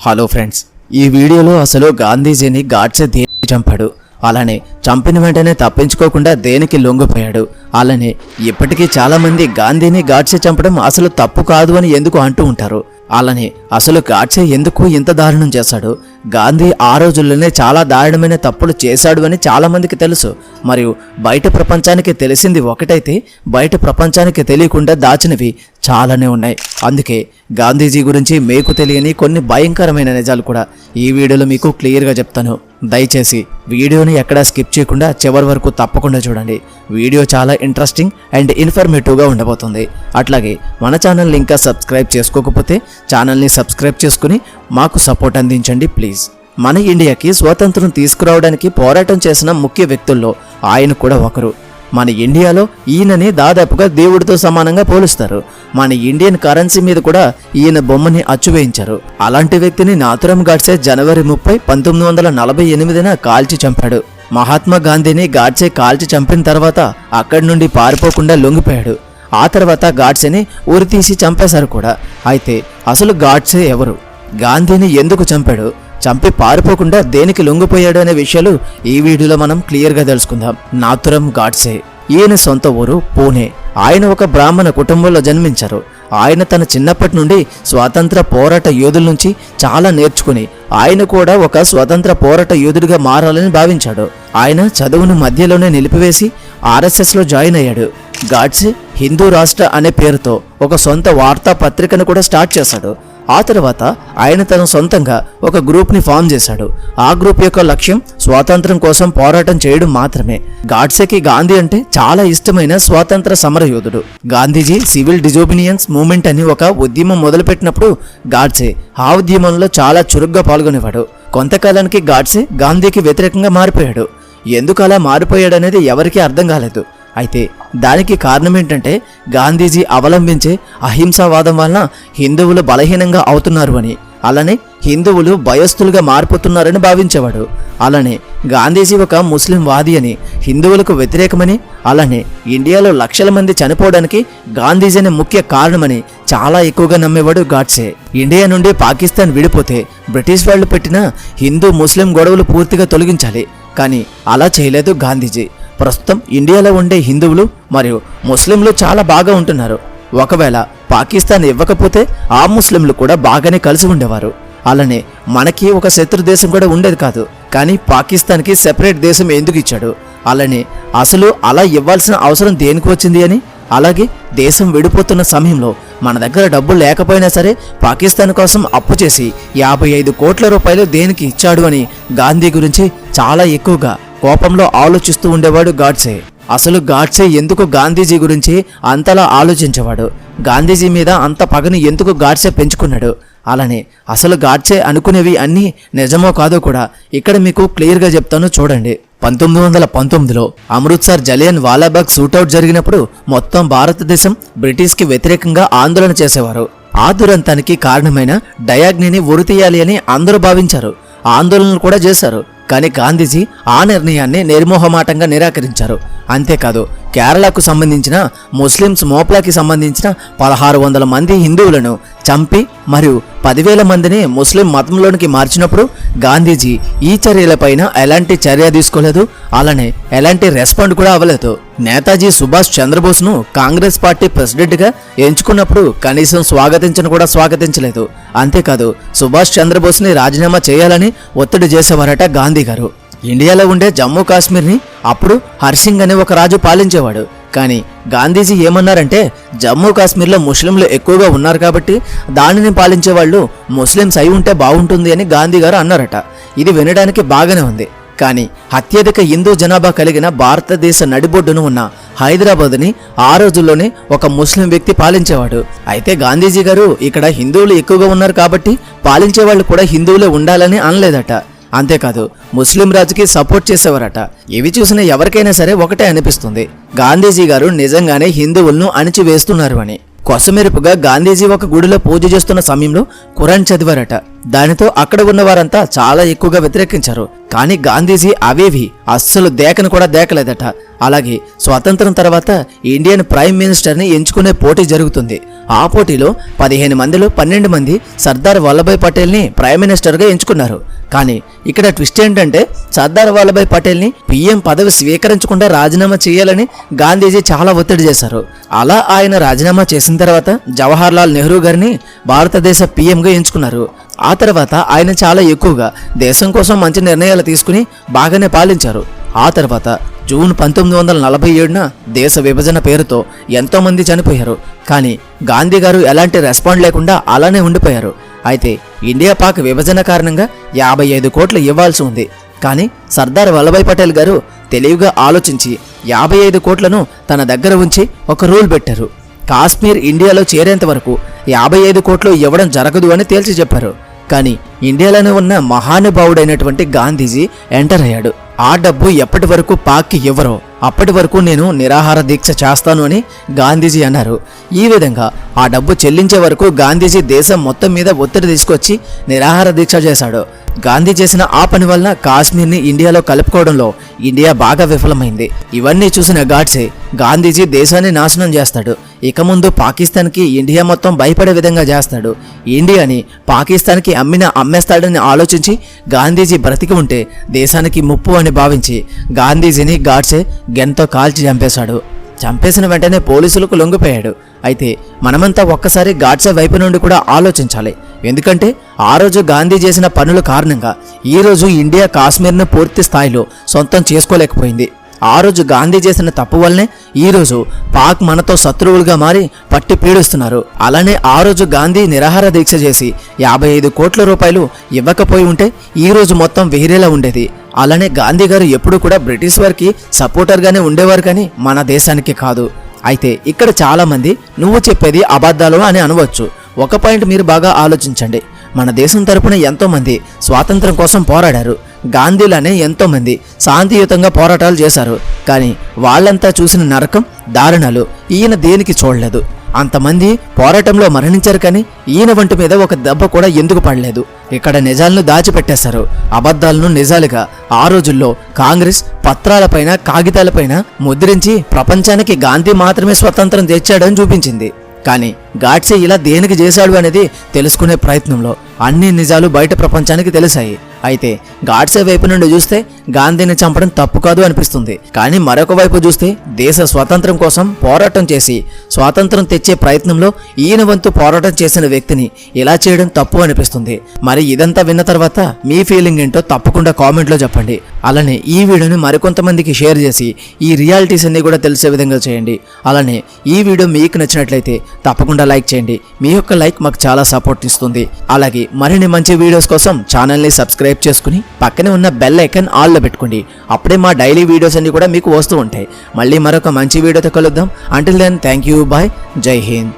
Hello friends, ఈ వీడియోలో అసలు గాంధీజీని గాడ్సే దేనికి చంపాడు, అలానే చంపిన వెంటనే తప్పించుకోకుండా దేనికి లొంగిపోయాడు, అలానే ఇప్పటికీ చాలా మంది గాంధీని గాడ్సే చంపడం అసలు తప్పు కాదు అని ఎందుకు అంటూ ఉంటారు. అలానే అసలు గాడ్సే ఎందుకు ఇంత దారుణం చేశాడు, గాంధీ ఆ రోజుల్లోనే చాలా దారుణమైన తప్పులు చేశాడు అని చాలా మందికి తెలుసు. మరియు బయట ప్రపంచానికి తెలిసింది ఒకటైతే బయట ప్రపంచానికి తెలియకుండా దాచినవి చాలానే ఉన్నాయి. అందుకే గాంధీజీ గురించి మీకు తెలియని కొన్ని భయంకరమైన నిజాలు కూడా ఈ వీడియోలో మీకు క్లియర్గా చెప్తాను. దయచేసి వీడియోని ఎక్కడా స్కిప్ చేయకుండా చివరి వరకు తప్పకుండా చూడండి. వీడియో చాలా ఇంట్రెస్టింగ్ అండ్ ఇన్ఫర్మేటివ్గా ఉండబోతుంది. అట్లాగే మన ఛానల్ని ఇంకా సబ్స్క్రైబ్ చేసుకోకపోతే ఛానల్ని సబ్స్క్రైబ్ చేసుకుని మాకు సపోర్ట్ అందించండి ప్లీజ్. మన ఇండియాకి స్వాతంత్రం తీసుకురావడానికి పోరాటం చేసిన ముఖ్య వ్యక్తుల్లో ఆయన కూడా ఒకరు. మన ఇండియాలో ఈయనని దాదాపుగా దేవుడితో సమానంగా పోలుస్తారు. మన ఇండియన్ కరెన్సీ మీద కూడా ఈయన బొమ్మని అచ్చువేయించారు. అలాంటి వ్యక్తిని నాథురామ్ గాడ్సే జనవరి 30, 1948 కాల్చి చంపాడు. మహాత్మా గాంధీని గాడ్సే కాల్చి చంపిన తర్వాత అక్కడి నుండి పారిపోకుండా లొంగిపోయాడు. ఆ తర్వాత గాడ్సేని ఉరితీసి చంపేశారు కూడా. అయితే అసలు గాడ్సే ఎవరు, గాంధీని ఎందుకు చంపాడు, చంపి పారిపోకుండా దేనికి లొంగిపోయాడు అనే విషయాలు ఈ వీడియోలో మనం క్లియర్గా తెలుసుకుందాం. నాథురామ్ గాడ్సే ఈయన సొంత ఊరు పూణే. ఆయన ఒక బ్రాహ్మణ కుటుంబంలో జన్మించారు. ఆయన తన చిన్నప్పటి నుండి స్వాతంత్ర పోరాట యోధుల నుంచి చాలా నేర్చుకుని ఆయన కూడా ఒక స్వతంత్ర పోరాట యోధుడిగా మారాలని భావించాడు. ఆయన చదువును మధ్యలోనే నిలిపివేసి ఆర్ఎస్ఎస్లో జాయిన్ అయ్యాడు. గాడ్సే హిందూ రాష్ట్ర అనే పేరుతో ఒక సొంత వార్తా పత్రికను కూడా స్టార్ట్ చేశాడు. ఆ తర్వాత ఆయన తన సొంతంగా ఒక గ్రూప్ని ఫామ్ చేశాడు. ఆ గ్రూప్ యొక్క లక్ష్యం స్వాతంత్రం కోసం పోరాటం చేయడం మాత్రమే. గాడ్సేకి గాంధీ అంటే చాలా ఇష్టమైన స్వాతంత్ర సమరయోధుడు. గాంధీజీ సివిల్ డిజోబిడియన్స్ మూవ్మెంట్ అని ఒక ఉద్యమం మొదలుపెట్టినప్పుడు గాడ్సే ఆ ఉద్యమంలో చాలా చురుగ్గా పాల్గొనేవాడు. కొంతకాలానికి గాడ్సే గాంధీకి వ్యతిరేకంగా మారిపోయాడు. ఎందుకు అలా మారిపోయాడనేది ఎవరికీ అర్థం కాలేదు. అయితే దానికి కారణం ఏంటంటే గాంధీజీ అవలంబించే అహింసావాదం వలన హిందువులు బలహీనంగా అవుతున్నారు అని, అలానే హిందువులు భయస్థులుగా మారిపోతున్నారని భావించేవాడు. అలానే గాంధీజీ ఒక ముస్లిం వాది అని, హిందువులకు వ్యతిరేకమని, అలానే ఇండియాలో లక్షల మంది చనిపోవడానికి గాంధీజీని ముఖ్య కారణమని చాలా ఎక్కువగా నమ్మేవాడు గాడ్సే. ఇండియా నుండి పాకిస్తాన్ విడిపోతే బ్రిటిష్ వాళ్ళు పెట్టిన హిందూ ముస్లిం గొడవలు పూర్తిగా తొలగించాలి. కానీ అలా చేయలేదు గాంధీజీ. ప్రస్తుతం ఇండియాలో ఉండే హిందువులు మరియు ముస్లింలు చాలా బాగా ఉంటున్నారు. ఒకవేళ పాకిస్తాన్ ఇవ్వకపోతే ఆ ముస్లింలు కూడా బాగానే కలిసి ఉండేవారు. అలానే మనకి ఒక శత్రు దేశం కూడా ఉండేది కాదు. కానీ పాకిస్తాన్కి సెపరేట్ దేశం ఎందుకు ఇచ్చాడు, అలానే అసలు అలా ఇవ్వాల్సిన అవసరం దేనికి వచ్చింది అని, అలాగే దేశం విడిపోతున్న సమయంలో మన దగ్గర డబ్బులు లేకపోయినా సరే పాకిస్తాన్ కోసం అప్పు చేసి 55 కోట్ల రూపాయలు దేనికి ఇచ్చాడు అని గాంధీ గురించి చాలా ఎక్కువగా కోపంలో ఆలోచిస్తూ ఉండేవాడు గాడ్సే. అసలు గాడ్సే ఎందుకు గాంధీజీ గురించి అంతలా ఆలోచించేవాడు, గాంధీజీ మీద అంత పగని ఎందుకు గాడ్సే పెంచుకున్నాడు, అలానే అసలు గాడ్సే అనుకునేవి అన్నీ నిజమో కాదో కూడా ఇక్కడ మీకు క్లియర్గా చెప్తాను చూడండి. 1919లో అమృత్సర్ జలియన్ వాలాబాగ్ షూటౌట్ జరిగినప్పుడు మొత్తం భారతదేశం బ్రిటిష్కి వ్యతిరేకంగా ఆందోళన చేసేవారు. ఆ దురంతానికి కారణమైన డయాగ్నీని ఉరితీయాలి అని అందరూ భావించారు. ఆందోళనలు కూడా చేశారు. కానీ గాంధీజీ ఆ నిర్ణయాన్ని నిర్మోహమాటంగా నిరాకరించారు. అంతేకాదు కేరళకు సంబంధించిన ముస్లిమ్స్ మోప్లాకి సంబంధించిన 1600 మంది హిందువులను చంపి మరియు 10,000 మందిని ముస్లిం మతంలోనికి మార్చినప్పుడు గాంధీజీ ఈ చర్యలపైన ఎలాంటి చర్య తీసుకోలేదు, అలానే ఎలాంటి రెస్పాండ్ కూడా అవ్వలేదు. నేతాజీ సుభాష్ చంద్రబోస్ను కాంగ్రెస్ పార్టీ ప్రెసిడెంట్గా ఎంచుకున్నప్పుడు కనీసం స్వాగతించలేదు. అంతేకాదు సుభాష్ చంద్రబోస్ని రాజీనామా చేయాలని ఒత్తిడి చేసేవారట గాంధీ గారు. ఇండియాలో ఉండే జమ్మూ కాశ్మీర్ని అప్పుడు హర్సింగ్ అనే ఒక రాజు పాలించేవాడు. కానీ గాంధీజీ ఏమన్నారంటే జమ్మూ కాశ్మీర్లో ముస్లింలు ఎక్కువగా ఉన్నారు కాబట్టి దానిని పాలించే వాళ్ళు ముస్లిమ్స్ అయి ఉంటే బాగుంటుంది అని గాంధీ గారు అన్నారట. ఇది వినడానికి బాగానే ఉంది. కానీ అత్యధిక హిందూ జనాభా కలిగిన భారతదేశ నడిబొడ్డును ఉన్న హైదరాబాద్ని ఆ రోజుల్లోనే ఒక ముస్లిం వ్యక్తి పాలించేవాడు. అయితే గాంధీజీ గారు ఇక్కడ హిందువులు ఎక్కువగా ఉన్నారు కాబట్టి పాలించే వాళ్ళు కూడా హిందువులే ఉండాలని అనలేదట. అంతేకాదు ముస్లిం రాజుకి సపోర్ట్ చేసేవారట. ఇవి చూసిన ఎవరికైనా సరే ఒకటే అనిపిస్తుంది, గాంధీజీ గారు నిజంగానే హిందువులను అణిచివేస్తున్నారు అని. కొసమెరుపుగా గాంధీజీ ఒక గుడిలో పూజ చేస్తున్న సమయంలో ఖురాన్ చదివారట. దానితో అక్కడ ఉన్న వారంతా చాలా ఎక్కువగా వ్యతిరేకించారు. కానీ గాంధీజీ అవేవి అస్సలు దేకను కూడా దేకలేదట. అలాగే స్వాతంత్రం తర్వాత ఇండియన్ ప్రైమ్ మినిస్టర్ని ఎంచుకునే పోటీ జరుగుతుంది. ఆ పోటీలో 15 మందిలో 12 మంది సర్దార్ వల్లభాయ్ పటేల్ని ప్రైమ్ మినిస్టర్గా ఎంచుకున్నారు. కానీ ఇక్కడ ట్విస్ట్ ఏంటంటే సర్దార్ వల్లభాయ్ పటేల్ని పీఎం పదవి స్వీకరించకుండా రాజీనామా చేయాలని గాంధీజీ చాలా ఒత్తిడి చేశారు. అలా ఆయన రాజీనామా చేసిన తర్వాత జవహర్ లాల్ నెహ్రూ గారిని భారతదేశ పీఎంగా ఎంచుకున్నారు. ఆ తర్వాత ఆయన చాలా ఎక్కువగా దేశం కోసం మంచి నిర్ణయాలు తీసుకుని బాగానే పాలించారు. ఆ తర్వాత జూన్ 1947న దేశ విభజన పేరుతో ఎంతోమంది చనిపోయారు. కానీ గాంధీ గారు ఎలాంటి రెస్పాండ్ లేకుండా అలానే ఉండిపోయారు. అయితే ఇండియా పాక్ విభజన కారణంగా 55 కోట్లు ఇవ్వాల్సి ఉంది. కానీ సర్దార్ వల్లభాయ్ పటేల్ గారు తెలివిగా ఆలోచించి 55 కోట్లను తన దగ్గర ఉంచి ఒక రూల్ పెట్టారు. కాశ్మీర్ ఇండియాలో చేరేంత వరకు 55 కోట్లు ఇవ్వడం జరగదు అని తేల్చి చెప్పారు. కానీ ఇండియాలోనే ఉన్న మహానుభావుడైనటువంటి గాంధీజీ ఎంటర్ అయ్యాడు. ఆ డబ్బు ఎప్పటి వరకు పాక్కి ఇవ్వరో అప్పటి వరకు నేను నిరాహార దీక్ష చేస్తాను అని గాంధీజీ అన్నారు. ఈ విధంగా ఆ డబ్బు చెల్లించే వరకు గాంధీజీ దేశం మొత్తం మీద ఒత్తిడి తీసుకొచ్చి నిరాహార దీక్ష చేశాడు. గాంధీ చేసిన ఆ పని వలన కాశ్మీర్ని ఇండియాలో కలుపుకోవడంలో ఇండియా బాగా విఫలమైంది. ఇవన్నీ చూసిన గాడ్సే గాంధీజీ దేశాన్ని నాశనం చేస్తాడు. ఇక ముందు పాకిస్తాన్కి ఇండియా మొత్తం భయపడే విధంగా చేస్తాడు. ఇండియాని పాకిస్తాన్కి అమ్మేస్తాడని ఆలోచించి గాంధీజీ బ్రతికి ఉంటే దేశానికి ముప్పు అని భావించి గాంధీజీని గాడ్సే గన్తో కాల్చి చంపేశాడు. చంపేసిన వెంటనే పోలీసులకు లొంగిపోయాడు. అయితే మనమంతా ఒక్కసారి గాడ్సే వైపు నుండి కూడా ఆలోచించాలి. ఎందుకంటే ఆ రోజు గాంధీ చేసిన పనుల కారణంగా ఈరోజు ఇండియా కాశ్మీర్ను పూర్తి స్థాయిలో సొంతం చేసుకోలేకపోయింది. ఆ రోజు గాంధీ చేసిన తప్పు వల్లనే ఈరోజు పాక్ మనతో శత్రువులుగా మారి పట్టి పీడిస్తున్నారు. అలానే ఆ రోజు గాంధీ నిరాహార దీక్ష చేసి 55 కోట్ల రూపాయలు ఇవ్వకపోయి ఉంటే ఈరోజు మొత్తం వేరేలా ఉండేది. అలానే గాంధీ గారు ఎప్పుడూ కూడా బ్రిటిష్ వారికి సపోర్టర్గానే ఉండేవారు, కానీ మన దేశానికి కాదు. అయితే ఇక్కడ చాలామంది నువ్వు చెప్పేది అబద్ధాలు అని అనవచ్చు. ఒక పాయింట్ మీరు బాగా ఆలోచించండి. మన దేశం తరపున ఎంతోమంది స్వాతంత్రం కోసం పోరాడారు. గాంధీలానే ఎంతోమంది శాంతియుతంగా పోరాటాలు చేశారు. కానీ వాళ్ళంతా చూసిన నరకం, దారుణాలు ఈయన దేనికి చూడలేదు. అంతమంది పోరాటంలో మరణించారు, కానీ ఈయన వంటి మీద ఒక దెబ్బ కూడా ఎందుకు పడలేదు. ఇక్కడ నిజాలను దాచిపెట్టేశారు, అబద్ధాలను నిజాలుగా. ఆ రోజుల్లో కాంగ్రెస్ పత్రాలపైన కాగితాలపైన ముద్రించి ప్రపంచానికి గాంధీ మాత్రమే స్వతంత్రం తెచ్చాడని చూపించింది. కానీ గాడ్సే ఇలా దేనికి చేశాడు అనేది తెలుసుకునే ప్రయత్నంలో అన్ని నిజాలు బయట ప్రపంచానికి తెలిసాయి. అయితే గాడ్సే వైపు నుండి చూస్తే గాంధీని చంపడం తప్పు కాదు అనిపిస్తుంది. కానీ మరొక వైపు చూస్తే దేశ స్వాతంత్రం కోసం పోరాటం చేసి స్వాతంత్రం తెచ్చే ప్రయత్నంలో ఈయన వంతు పోరాటం చేసిన వ్యక్తిని ఇలా చేయడం తప్పు అనిపిస్తుంది. మరి ఇదంతా విన్న తర్వాత మీ ఫీలింగ్ ఏంటో తప్పకుండా కామెంట్లో చెప్పండి. అలానే ఈ వీడియోని మరికొంతమందికి షేర్ చేసి ఈ రియాలిటీస్ అన్ని కూడా తెలిసే విధంగా చేయండి. అలానే ఈ వీడియో మీకు నచ్చినట్లయితే తప్పకుండా లైక్ చేయండి. మీ యొక్క లైక్ మాకు చాలా సపోర్ట్ ఇస్తుంది. అలాగే మరిన్ని మంచి వీడియోస్ కోసం ఛానల్ని సబ్స్క్రైబ్ చేసుకుని పక్కనే ఉన్న బెల్ ఐకాన్ ఆల్లో పెట్టుకోండి. అప్పుడే మా డైలీ వీడియోస్ అన్ని కూడా మీకు వస్తూ ఉంటాయి. మళ్ళీ మరొక మంచి వీడియోతో కలుద్దాం. Until then thank you, bye, జై హింద్.